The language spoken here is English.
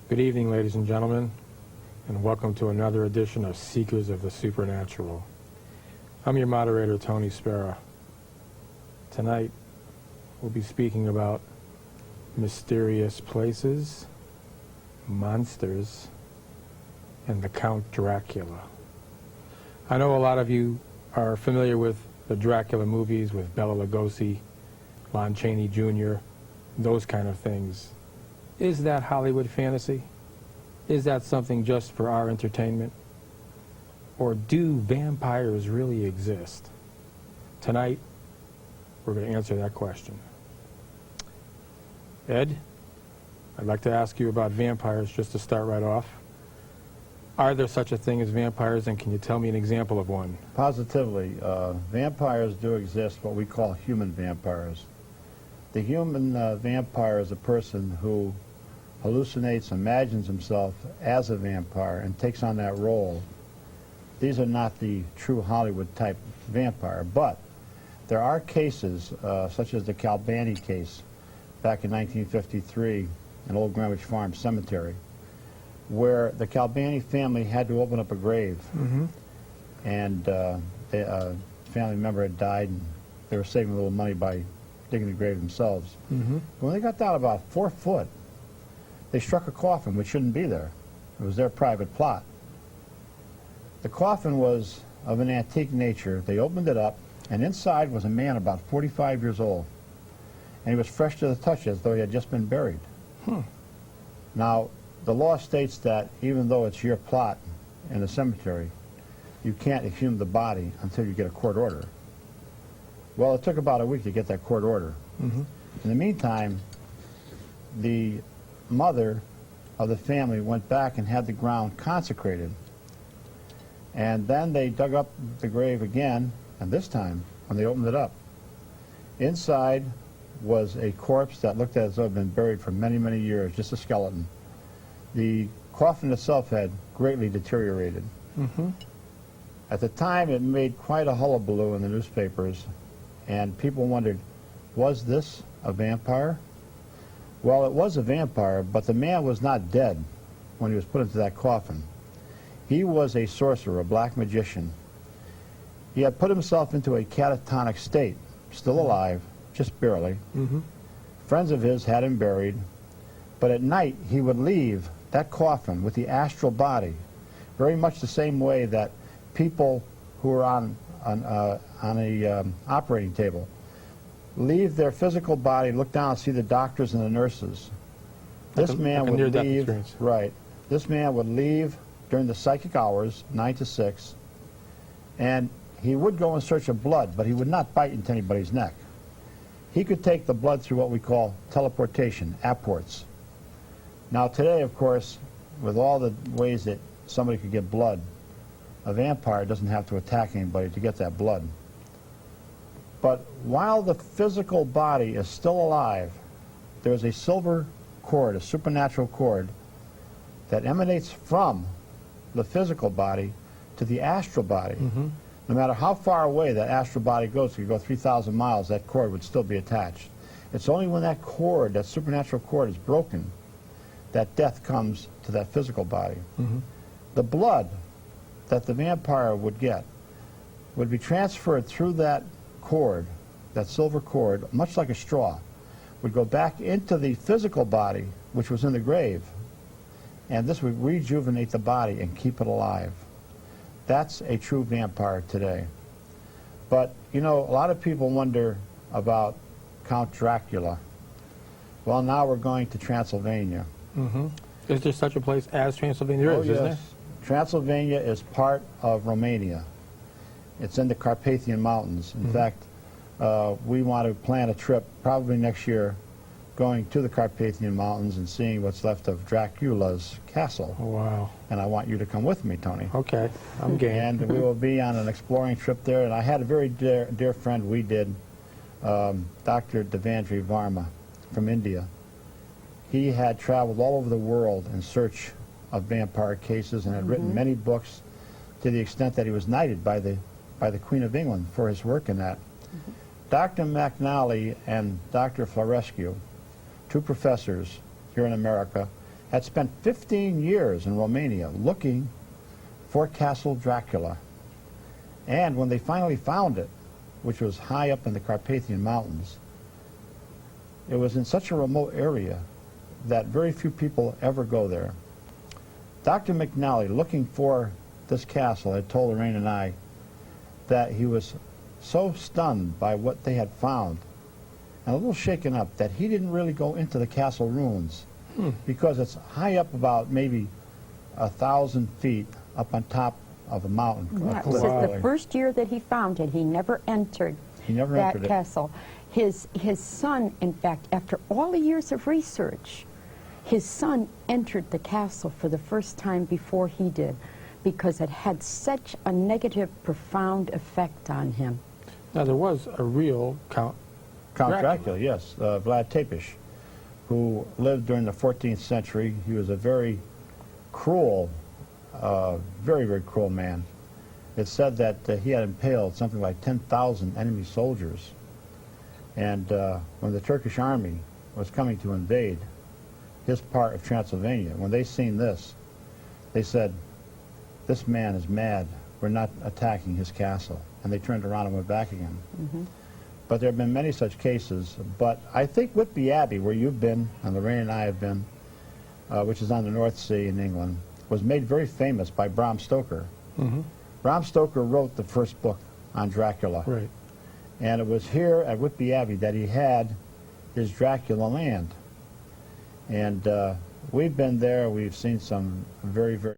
Good evening, ladies and gentlemen, and welcome to another edition of Seekers of the Supernatural. I'm your moderator, Tony Spera. Tonight, we'll be speaking about mysterious places, monsters, and the Count Dracula. I know a lot of you are familiar with the Dracula movies with Bela Lugosi, Lon Chaney Jr., those kind of things. Is that Hollywood fantasy? Is that something just for our entertainment? Or do vampires really exist? Tonight, we're going to answer that question. Ed, I'd like to ask you about vampires just to start right off. Are there such a thing as vampires, and can you tell me an example of one? Positively. Vampires do exist, what we call human vampires. The human vampire is a person who hallucinates, imagines himself as a vampire, and takes on that role. These are not the true Hollywood-type vampire, but there are cases, such as the Calbani case back in 1953 in Old Greenwich Farm Cemetery, where the Calbani family had to open up a grave, and a family member had died, and they were saving a little money by digging the grave themselves. When they got down about 4 foot, they struck a coffin which shouldn't be there. It was their private plot. The coffin was of an antique nature. They opened it up, and inside was a man about 45 years old, and he was fresh to the touch as though he had just been buried. Now, the law states that even though it's your plot in the cemetery, you can't exhume the body until you get a court order. Well, it took about a week to get that court order. In the meantime, the mother of the family went back and had the ground consecrated. And then they dug up the grave again, and this time, when they opened it up, inside was a corpse that looked as though it had been buried for many, many years, just a skeleton. The coffin itself had greatly deteriorated. At the time, it made quite a hullabaloo in the newspapers, and people wondered, was this a vampire? Well, it was a vampire, but the man was not dead when he was put into that coffin. He was a sorcerer, a black magician. He had put himself into a catatonic state, still alive, just barely. Friends of his had him buried, but at night he would leave that coffin with the astral body, very much the same way that people who are on a operating table leave their physical body, look down and see the doctors and the nurses. This man would leave, right, this man would leave during the psychic hours, 9 to 6, and he would go in search of blood, but he would not bite into anybody's neck. He could take the blood through what we call teleportation, apports. Now today, of course, with all the ways that somebody could get blood, a vampire doesn't have to attack anybody to get that blood. But while the physical body is still alive, there's a silver cord, a supernatural cord, that emanates from the physical body to the astral body. No matter how far away that astral body goes, if you go 3,000 miles, that cord would still be attached. It's only when that cord, that supernatural cord, is broken that death comes to that physical body. The blood that the vampire would get would be transferred through that cord, that silver cord, much like a straw, would go back into the physical body, which was in the grave, and this would rejuvenate the body and keep it alive. That's a true vampire today. But, you know, a lot of people wonder about Count Dracula. Well, now we're going to Transylvania. Is there such a place as Transylvania? There is, isn't there? Transylvania is part of Romania. It's in the Carpathian Mountains. In fact, we want to plan a trip probably next year going to the Carpathian Mountains and seeing what's left of Dracula's castle. Oh, wow. And I want you to come with me, Tony. Okay, I'm game. And we will be on an exploring trip there. And I had a very dear friend we did, Dr. Devendra Varma from India. He had traveled all over the world in search of vampire cases and had written many books, to the extent that he was knighted by the Queen of England for his work in that. Dr. McNally and Dr. Florescu, two professors here in America, had spent 15 years in Romania looking for Castle Dracula. And when they finally found it, which was high up in the Carpathian Mountains, it was in such a remote area that very few people ever go there. Dr. McNally, looking for this castle, had told Lorraine and I that he was so stunned by what they had found and a little shaken up that he didn't really go into the castle ruins because it's high up about maybe 1,000 feet up on top of a mountain. Yeah, A it cliff. says the first year that he found it, he never entered that entered it. castle. His son, in fact, after all the years of research, his son entered the castle for the first time before he did, because it had such a negative, profound effect on him. Now, there was a real Count Dracula, yes, Vlad Tepes, who lived during the 14th century. He was a very cruel, very, very cruel man. It's said that he had impaled something like 10,000 enemy soldiers. And when the Turkish army was coming to invade his part of Transylvania, when they seen this, they said, "This man is mad. We're not attacking his castle." And they turned around and went back again. But there have been many such cases. But I think Whitby Abbey, where you've been, and Lorraine and I have been, which is on the North Sea in England, was made very famous by Bram Stoker. Bram Stoker wrote the first book on Dracula. Right. And it was here at Whitby Abbey that he had his Dracula land. And we've been there. We've seen some very, very